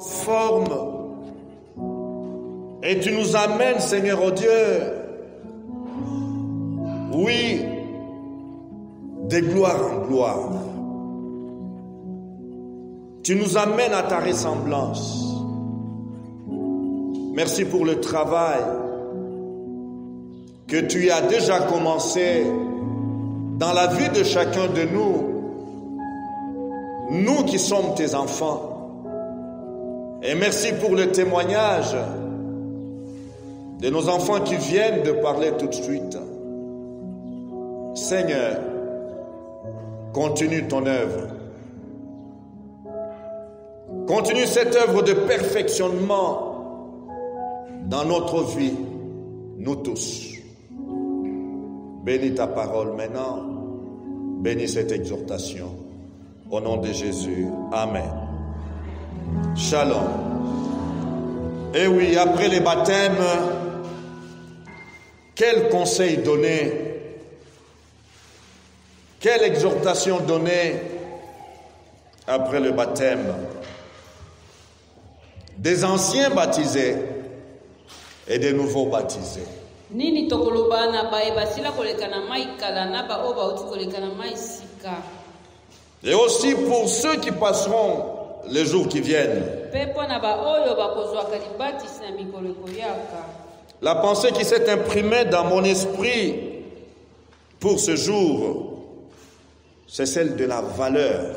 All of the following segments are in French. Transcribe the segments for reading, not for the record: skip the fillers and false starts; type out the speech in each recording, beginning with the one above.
forme. Et tu nous amènes, Seigneur, oh Dieu, oui, de gloire en gloire. Tu nous amènes à ta ressemblance. Merci pour le travail que tu as déjà commencé dans la vie de chacun de nous qui sommes tes enfants. Et merci pour le témoignage de nos enfants qui viennent de parler tout de suite. Seigneur, continue ton œuvre. Continue cette œuvre de perfectionnement dans notre vie, nous tous. Bénis ta parole maintenant. Bénis cette exhortation. Au nom de Jésus. Amen. Shalom. Et oui, après les baptêmes, quel conseil donner? Quelle exhortation donner après le baptême des anciens baptisés et des nouveaux baptisés? Et aussi pour ceux qui passeront les jours qui viennent. La pensée qui s'est imprimée dans mon esprit pour ce jour, c'est celle de la valeur.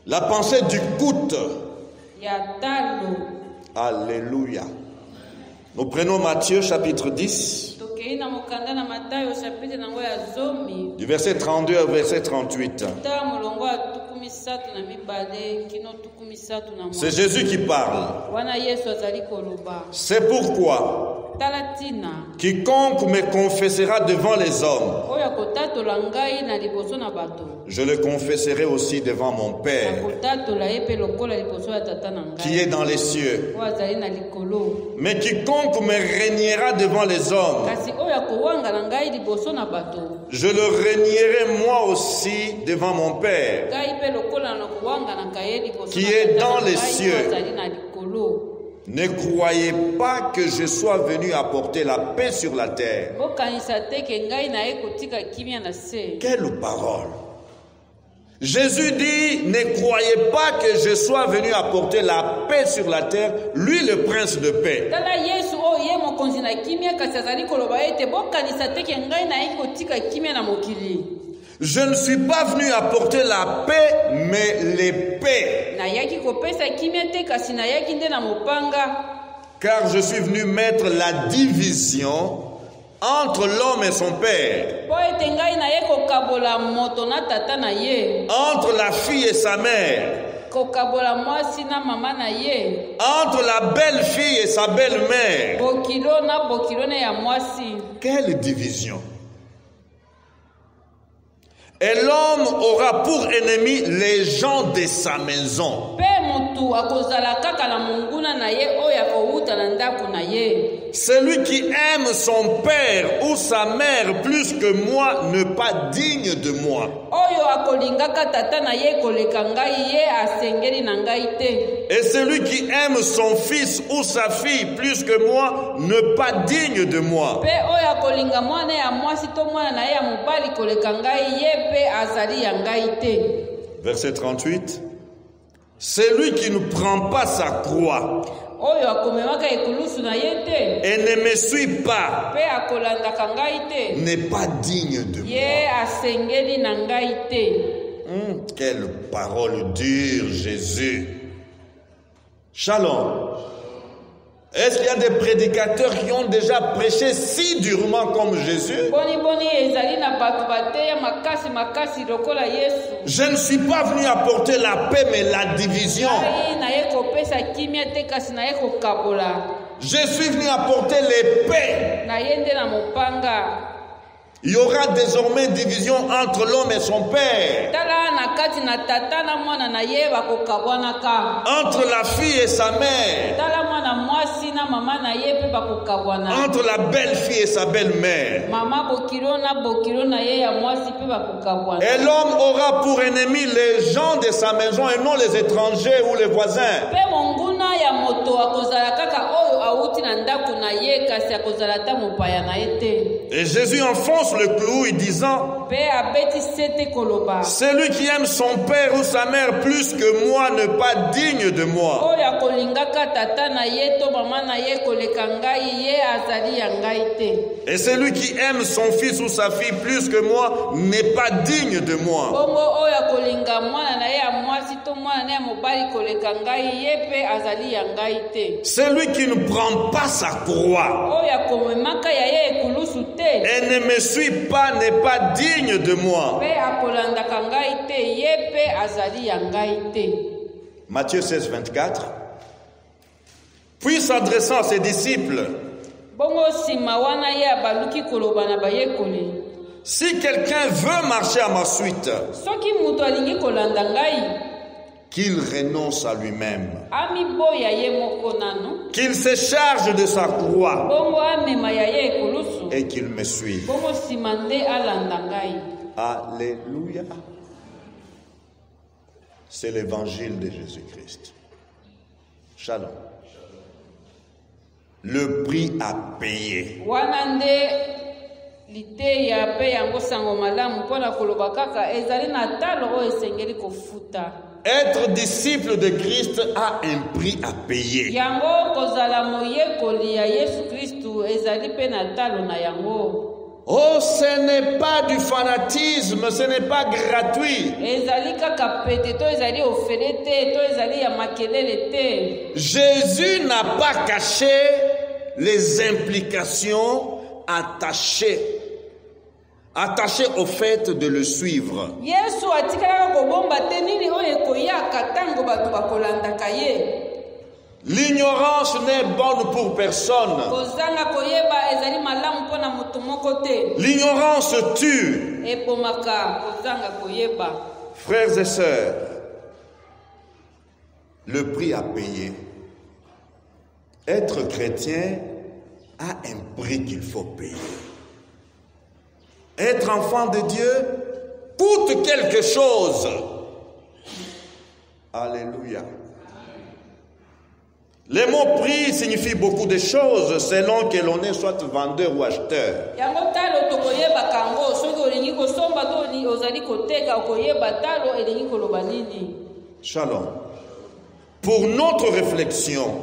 La pensée du coût. Alléluia. Nous prenons Matthieu chapitre 10. Du verset 32 au verset 38. C'est Jésus qui parle. C'est pourquoi quiconque me confessera devant les hommes, je le confesserai aussi devant mon Père qui est dans les cieux. Mais quiconque me reniera devant les hommes, je le renierai moi aussi devant mon Père qui est dans les cieux. Ne croyez pas que je sois venu apporter la paix sur la terre. Quelle parole! Jésus dit, ne croyez pas que je sois venu apporter la paix sur la terre, lui le prince de paix. Je ne suis pas venu apporter la paix, mais l'épée. Car je suis venu mettre la division entre l'homme et son père, entre la fille et sa mère, entre la belle-fille et sa belle-mère. Quelle division! Et l'homme aura pour ennemi les gens de sa maison. Celui qui aime son père ou sa mère plus que moi n'est pas digne de moi. Et celui qui aime son fils ou sa fille plus que moi n'est pas digne de moi. Verset 38. Celui qui ne prend pas sa croix et ne me suit pas n'est pas digne de moi. Quelle parole dure, Jésus. Shalom. Est-ce qu'il y a des prédicateurs qui ont déjà prêché si durement comme Jésus? Je ne suis pas venu apporter la paix mais la division. Je suis venu apporter l'épée. Il y aura désormais division entre l'homme et son père. Entre la fille et sa mère. Entre la belle-fille et sa belle-mère. Et l'homme aura pour ennemi les gens de sa maison et non les étrangers ou les voisins. Et Jésus enfonce le clou en disant: celui qui aime son père ou sa mère plus que moi n'est pas digne de moi. Et celui qui aime son fils ou sa fille plus que moi n'est pas digne de moi. Celui qui ne prend pas sa croix et ne me suit pas n'est pas digne de moi. Matthieu 16, 24. Puis s'adressant à ses disciples: si quelqu'un veut marcher à ma suite, qu'il renonce à lui-même, qu'il se charge de sa croix et qu'il me suive. Alléluia. C'est l'évangile de Jésus-Christ. Shalom. Le prix à payer. Être disciple de Christ a un prix à payer. Oh, ce n'est pas du fanatisme, ce n'est pas gratuit. Jésus n'a pas caché les implications attachées au fait de le suivre. L'ignorance n'est bonne pour personne. L'ignorance tue. Frères et sœurs, le prix à payer. Être chrétien a un prix qu'il faut payer. Être enfant de Dieu coûte quelque chose. Alléluia. Le mot prix signifie beaucoup de choses selon que l'on est soit vendeur ou acheteur. Shalom. Pour notre réflexion,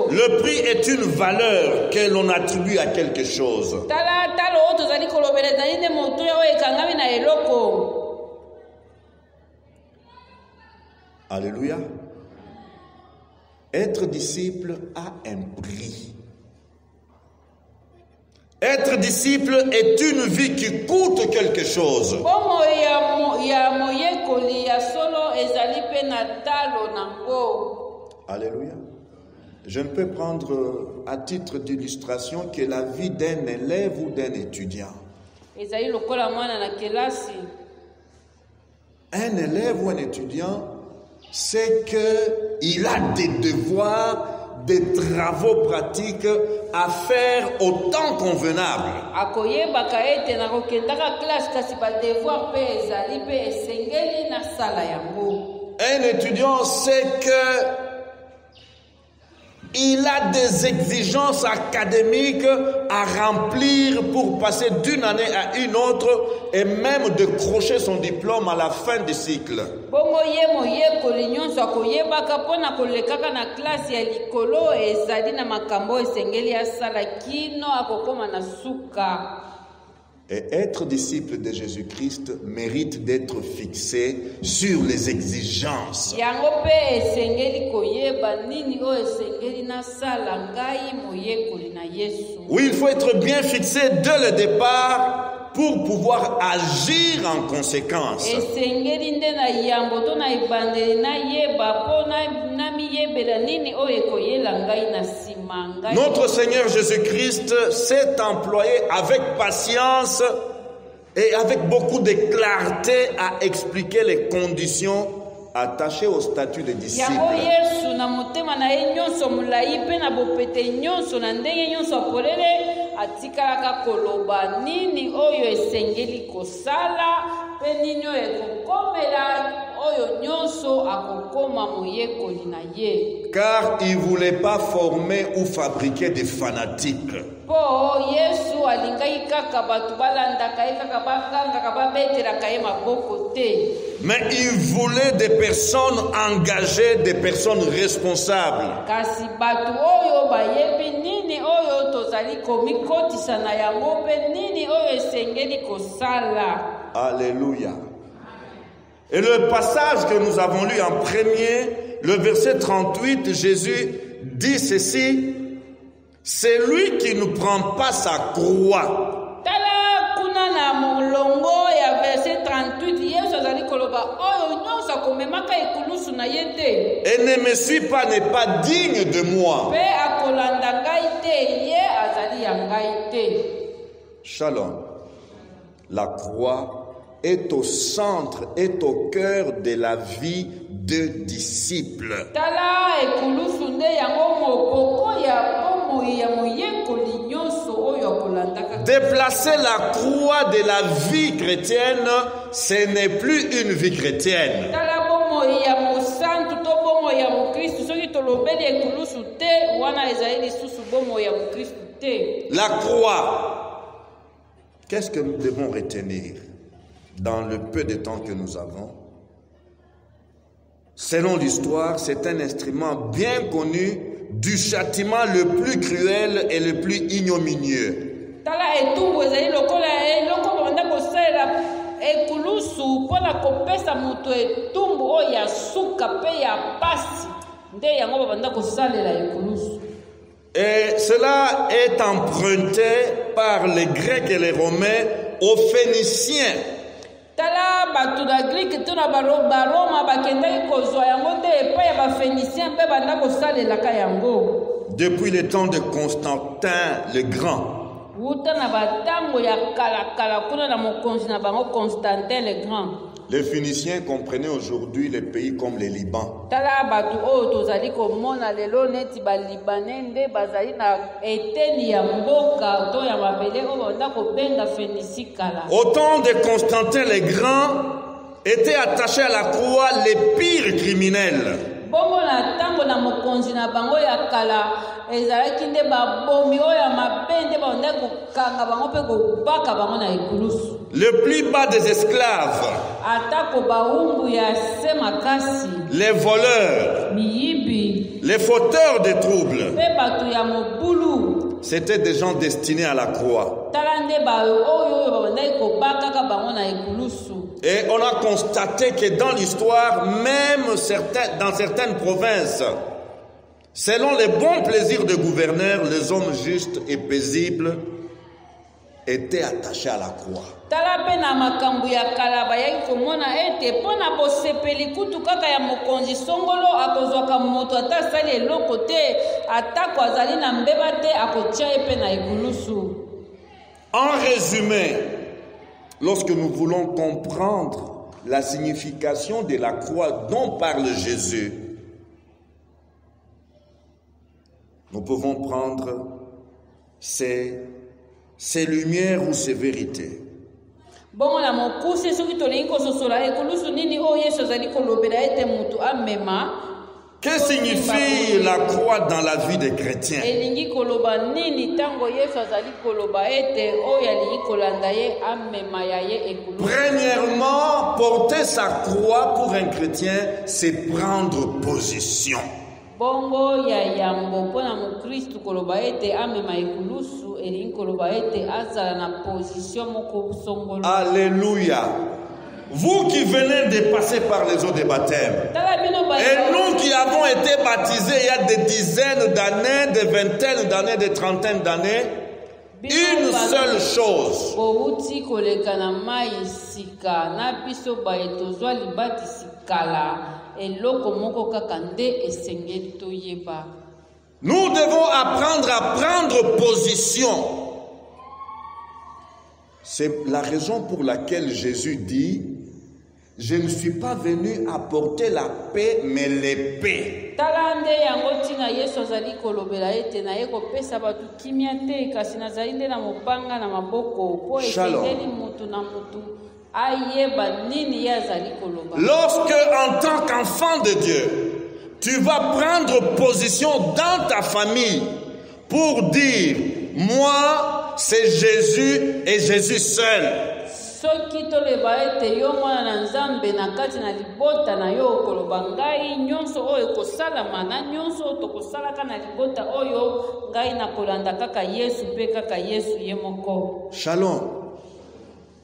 le prix est une valeur que l'on attribue à quelque chose. Alléluia. Être disciple a un prix. Être disciple est une vie qui coûte quelque chose. Alléluia. Je ne peux prendre à titre d'illustration que la vie d'un élève ou d'un étudiant. Un élève ou un étudiant, c'est qu'il a des devoirs, des travaux pratiques à faire au temps convenable. Un étudiant sait qu'il a des exigences académiques à remplir pour passer d'une année à une autre et même de crocher son diplôme à la fin du cycle. Et être disciple de Jésus-Christ mérite d'être fixé sur les exigences. Oui, il faut être bien fixé dès le départ pour pouvoir agir en conséquence. Notre Seigneur Jésus-Christ s'est employé avec patience et avec beaucoup de clarté à expliquer les conditions attachées au statut de disciple. Car il ne voulait pas former ou fabriquer des fanatiques. Mais il voulait des personnes engagées, des personnes responsables. Alléluia. Et le passage que nous avons lu en premier, le verset 38, Jésus dit ceci: c'est lui qui ne prend pas sa croix. Et ne me suit pas, n'est pas digne de moi. Shalom. La croix est au centre, est au cœur de la vie de disciple. Déplacer la croix de la vie chrétienne, ce n'est plus une vie chrétienne. La croix, qu'est-ce que nous devons retenir dans le peu de temps que nous avons? Selon l'histoire, c'est un instrument bien connu du châtiment le plus cruel et le plus ignominieux. Et cela est emprunté par les Grecs et les Romains aux Phéniciens. Depuis le temps de Constantin le Grand. Les Phéniciens comprenaient aujourd'hui les pays comme le Liban. Au temps de Constantin le Grand, étaient attachés à la croix les pires criminels. Le plus bas des esclaves, les voleurs, les fauteurs de troubles, c'était des gens destinés à la croix. Et on a constaté que dans l'histoire, même dans certaines provinces, selon les bons plaisirs des gouverneurs, les hommes justes et paisibles étaient attachés à la croix. En résumé, lorsque nous voulons comprendre la signification de la croix dont parle Jésus, nous pouvons prendre ces lumières ou ces vérités. Que signifie la croix dans la vie des chrétiens? Premièrement, porter sa croix pour un chrétien, c'est prendre position. Alléluia. Vous qui venez de passer par les eaux de baptême, et nous qui avons été baptisés il y a des dizaines d'années, des vingtaines d'années, des trentaines d'années, une seule chose. Nous devons apprendre à prendre position. C'est la raison pour laquelle Jésus dit: je ne suis pas venu apporter la paix, mais l'épée. Shalom. Lorsque, en tant qu'enfant de Dieu, tu vas prendre position dans ta famille pour dire: moi, c'est Jésus et Jésus seul. Shalom.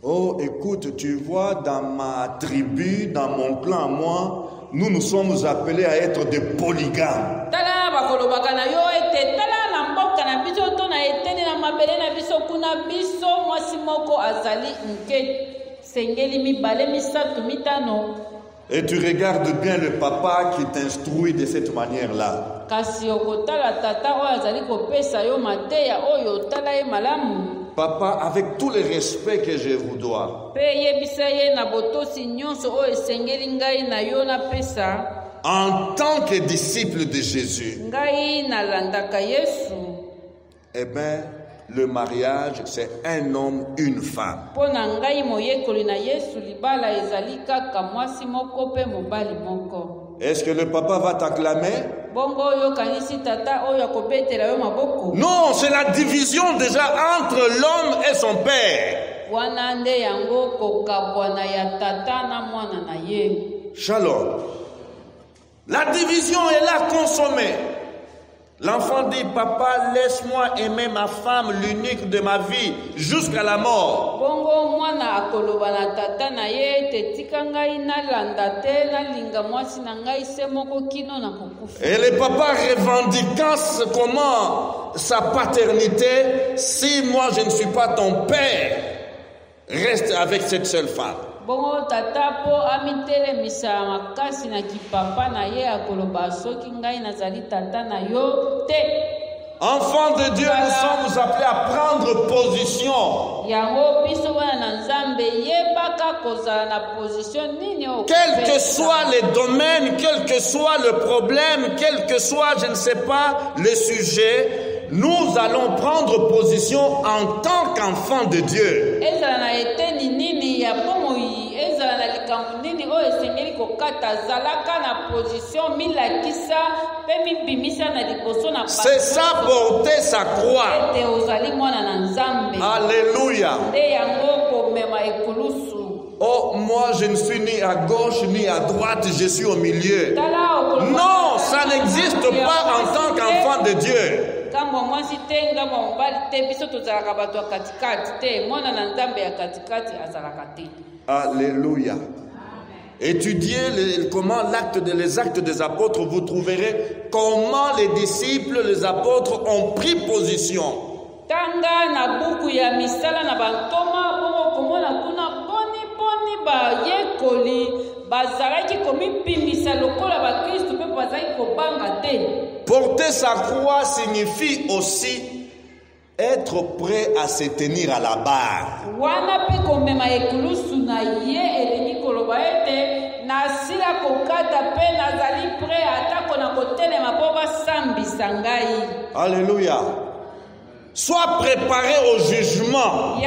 Oh, écoute, tu vois, dans ma tribu, dans mon clan, moi, nous sommes appelés à être des polygames. Et tu regardes bien le papa qui t'instruit de cette manière-là. Papa, avec tout le respect que je vous dois, en tant que disciple de Jésus, eh bien, le mariage, c'est un homme, une femme. Est-ce que le papa va t'acclamer? Non, c'est la division déjà entre l'homme et son père. Shalom. La division est là consommée. L'enfant dit: papa, laisse-moi aimer ma femme, l'unique de ma vie, jusqu'à la mort. Et le papa revendiquant comment sa paternité: si moi je ne suis pas ton père, reste avec cette seule femme. Enfants de Dieu, nous sommes appelés à prendre position. Quel que soit le domaine, quel que soit le problème, quel que soit, je ne sais pas, le sujet, nous allons prendre position en tant qu'enfants de Dieu. C'est ça, porter sa croix. Alléluia. Oh, moi je ne suis ni à gauche ni à droite, je suis au milieu. Non, ça n'existe pas en tant qu'enfant de Dieu. Alléluia. Étudiez les actes des apôtres, vous trouverez comment les disciples, les apôtres ont pris position. Porter sa croix signifie aussi être prêt à se tenir à la barre. Alléluia. Sois préparé au jugement.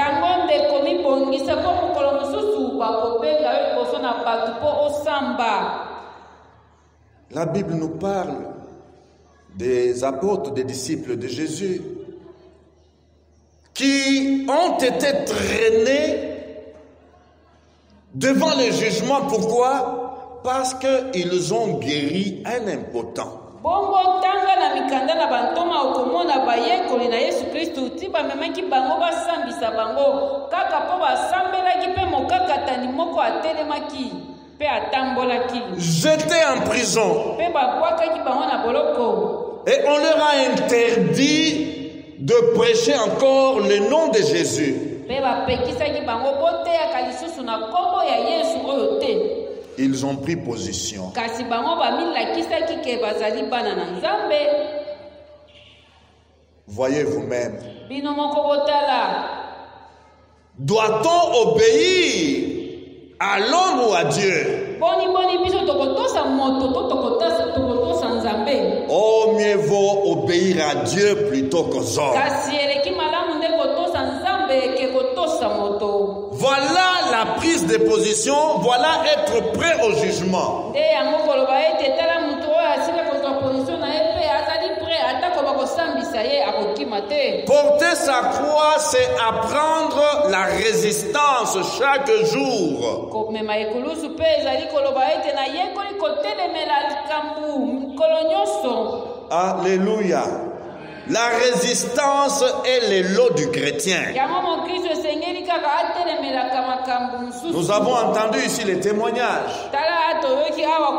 La Bible nous parle des apôtres, des disciples de Jésus qui ont été traînés devant le jugement. Pourquoi? Parce qu'ils ont guéri un impotent. J'étais en prison et on leur a interdit de prêcher encore le nom de Jésus. Ils ont pris position. Voyez vous-même. Doit-on obéir à l'homme ou à Dieu? Oh, mieux vaut obéir à Dieu plutôt qu'aux hommes. Voilà la prise de position, voilà être prêt au jugement. Porter sa croix, c'est apprendre la résistance chaque jour. Alléluia. La résistance est le lot du chrétien. Nous avons entendu ici les témoignages.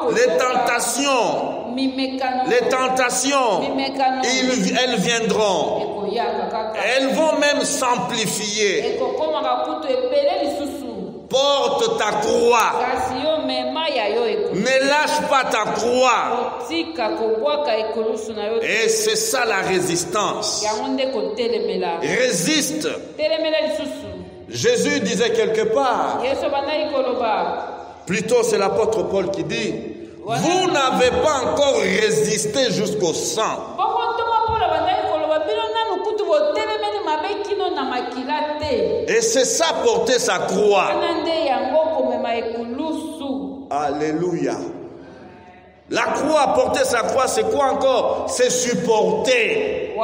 Les tentations, elles viendront. Elles vont même s'amplifier. Porte ta croix. Ne lâche pas ta croix. Et c'est ça la résistance. Résiste. Jésus disait quelque part. Plutôt c'est l'apôtre Paul qui dit, vous n'avez pas encore résisté jusqu'au sang. Et c'est ça porter sa croix. Alléluia. La croix, porter sa croix, c'est quoi encore? C'est supporter.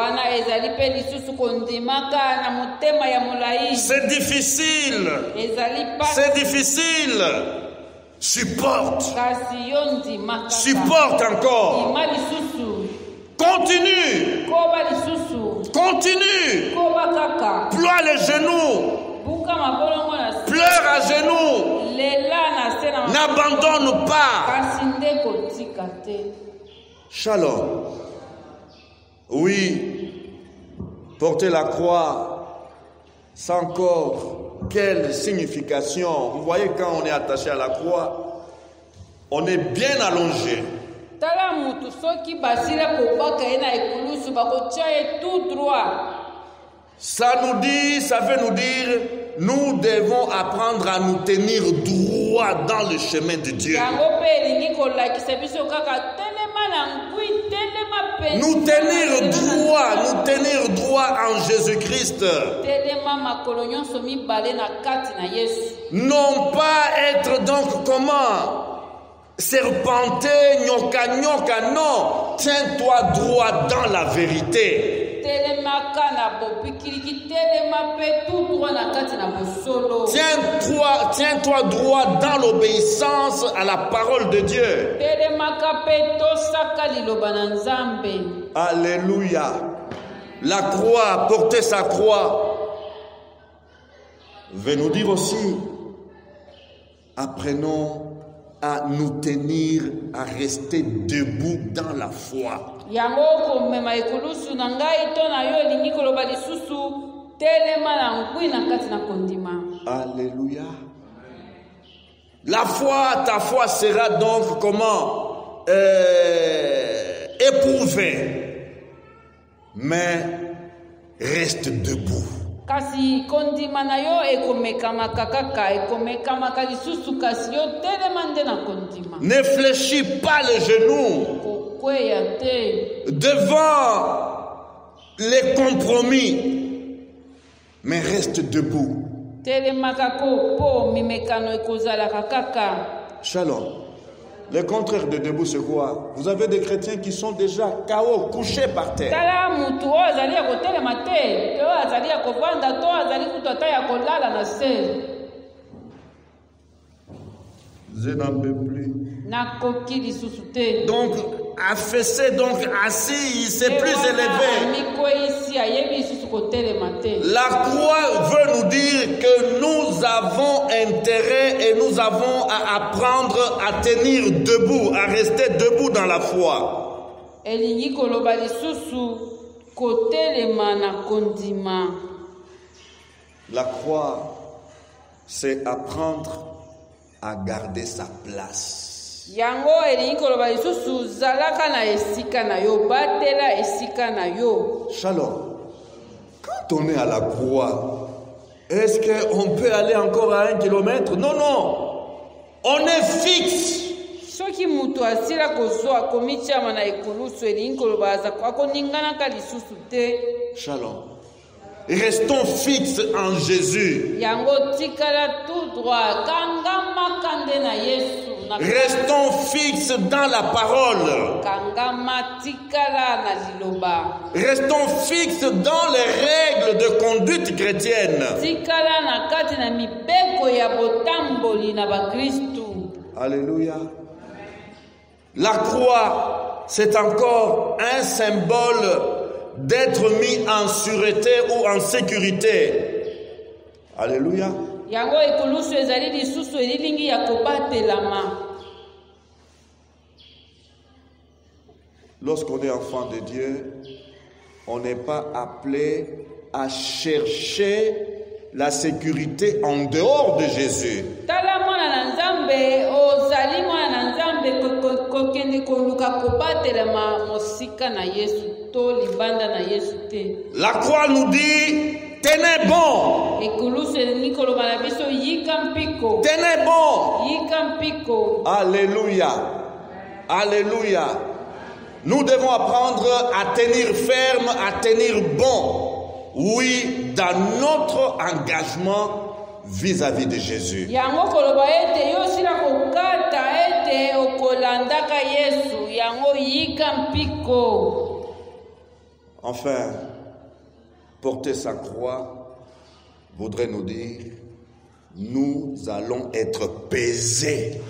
C'est difficile. C'est difficile. Supporte. Supporte encore. Continue. Continue. Ploie les genoux. Pleure à genoux. N'abandonne pas. Shalom. Oui, porter la croix, c'est encore quelle signification. Vous voyez, quand on est attaché à la croix, on est bien allongé. Ça veut nous dire, nous devons apprendre à nous tenir droit dans le chemin de Dieu. Nous tenir droit en Jésus-Christ. Non pas être donc comment? Serpenter, nyoka, non. Tiens-toi droit dans la vérité. Tiens-toi droit dans l'obéissance à la parole de Dieu. Alléluia. La croix, porter sa croix, veut nous dire aussi, apprenons à nous tenir, à rester debout dans la foi. Alléluia. La foi, ta foi sera donc comment? Éprouvée. Mais reste debout. Ne fléchis pas les genoux devant les compromis, mais reste debout. Shalom. Le contraire de debout, c'est quoi? Vous avez des chrétiens qui sont déjà KO, couchés par terre. Je n'en peux plus. Donc, affaissé, donc assis, c'est plus élevé. La croix veut nous dire que nous avons intérêt et nous avons à apprendre à tenir debout, à rester debout dans la foi. La croix, c'est apprendre à garder sa place. Shalom. Quand on est à la croix, est-ce qu'on peut aller encore à 1 kilomètre? Non, non. On est fixe. Shalom. Restons fixes en Jésus. Restons fixes dans la parole. Restons fixes dans les règles de conduite chrétienne. Alléluia. La croix, c'est encore un symbole d'être mis en sûreté ou en sécurité. Alléluia. Lorsqu'on est enfant de Dieu, on n'est pas appelé à chercher la sécurité en dehors de Jésus. La croix nous dit, tenez bon. Tenez bon. Alléluia. Alléluia. Nous devons apprendre à tenir ferme, à tenir bon. Oui, dans notre engagement vis-à-vis de Jésus. Enfin, porter sa croix voudrait nous dire, nous allons être pesés.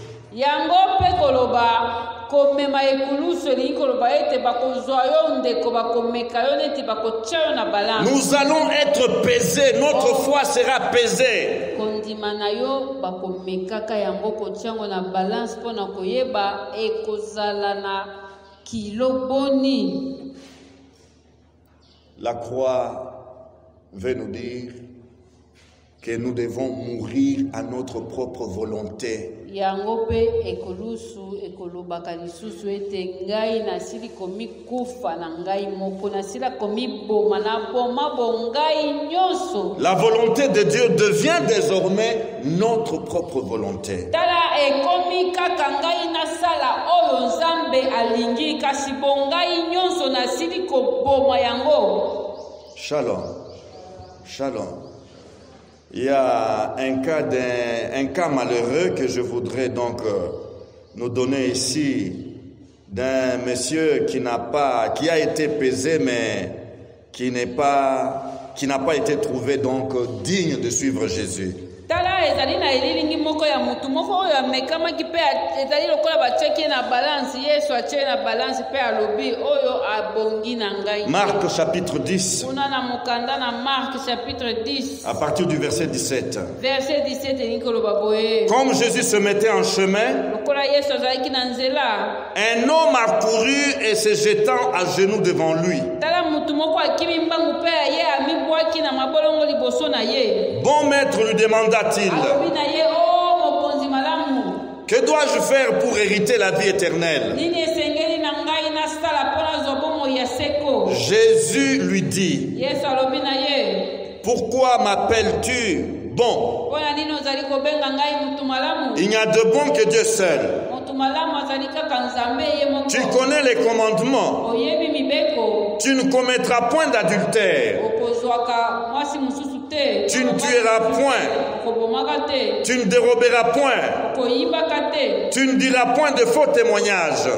Nous allons être pesés, notre foi sera pesée. La croix veut nous dire que nous devons mourir à notre propre volonté. La volonté de Dieu devient désormais notre propre volonté. Shalom. Shalom. Il y a un cas malheureux que je voudrais donc nous donner ici, d'un monsieur qui a été pesé mais qui n'a pas été trouvé donc digne de suivre Jésus. Marc chapitre 10. À partir du verset 17. Comme Jésus se mettait en chemin, un homme accourut et se jetant à genoux devant lui. Bon maître, lui demanda-t-il, que dois-je faire pour hériter la vie éternelle? Jésus lui dit, pourquoi m'appelles-tu bon? Il n'y a de bon que Dieu seul. Tu connais les commandements. Tu ne commettras point d'adultère. Tu ne tueras point. Tu ne déroberas point. Tu ne diras point de faux témoignages.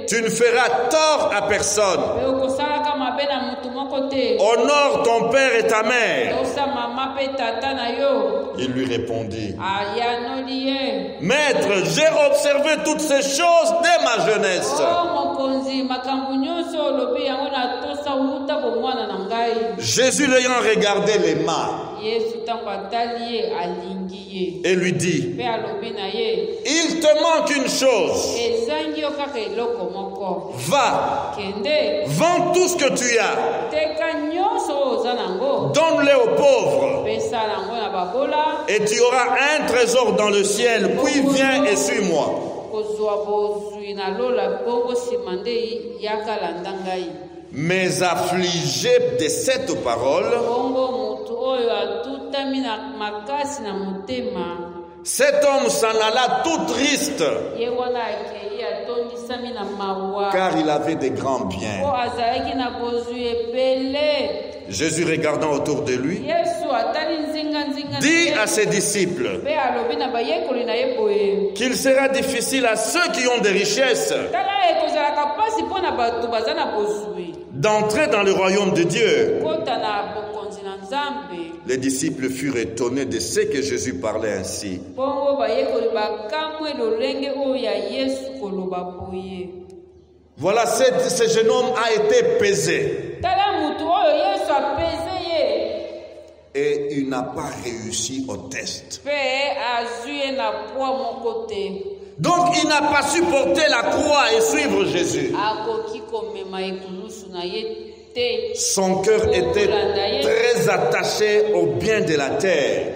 Tu ne feras tort à personne. Honore ton père et ta mère. Il lui répondit, Maître, j'ai observé toutes ces choses dès ma jeunesse. Jésus l'ayant regardé les mains, et lui dit, il te manque une chose. Va, vends tout ce que tu as, donne-le aux pauvres, et tu auras un trésor dans le ciel, puis viens et suis-moi. Mais affligé de cette parole, cet homme s'en alla tout triste, car il avait des grands biens. Jésus, regardant autour de lui, dit à ses disciples qu'il sera difficile à ceux qui ont des richesses d'entrer dans le royaume de Dieu. Les disciples furent étonnés de ce que Jésus parlait ainsi. Voilà, ce jeune homme a été pesé. Et il n'a pas réussi au test. Donc il n'a pas supporté la croix et suivre Jésus. Son cœur était très attaché au bien de la terre.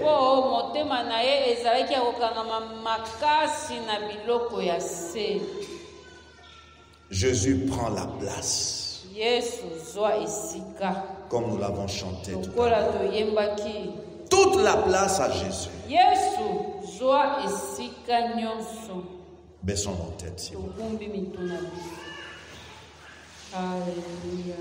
Jésus prend la place. Comme nous l'avons chanté tout à l'heure. Toute la place à Jésus. Baissons nos têtes, s'il vous plaît. Alléluia.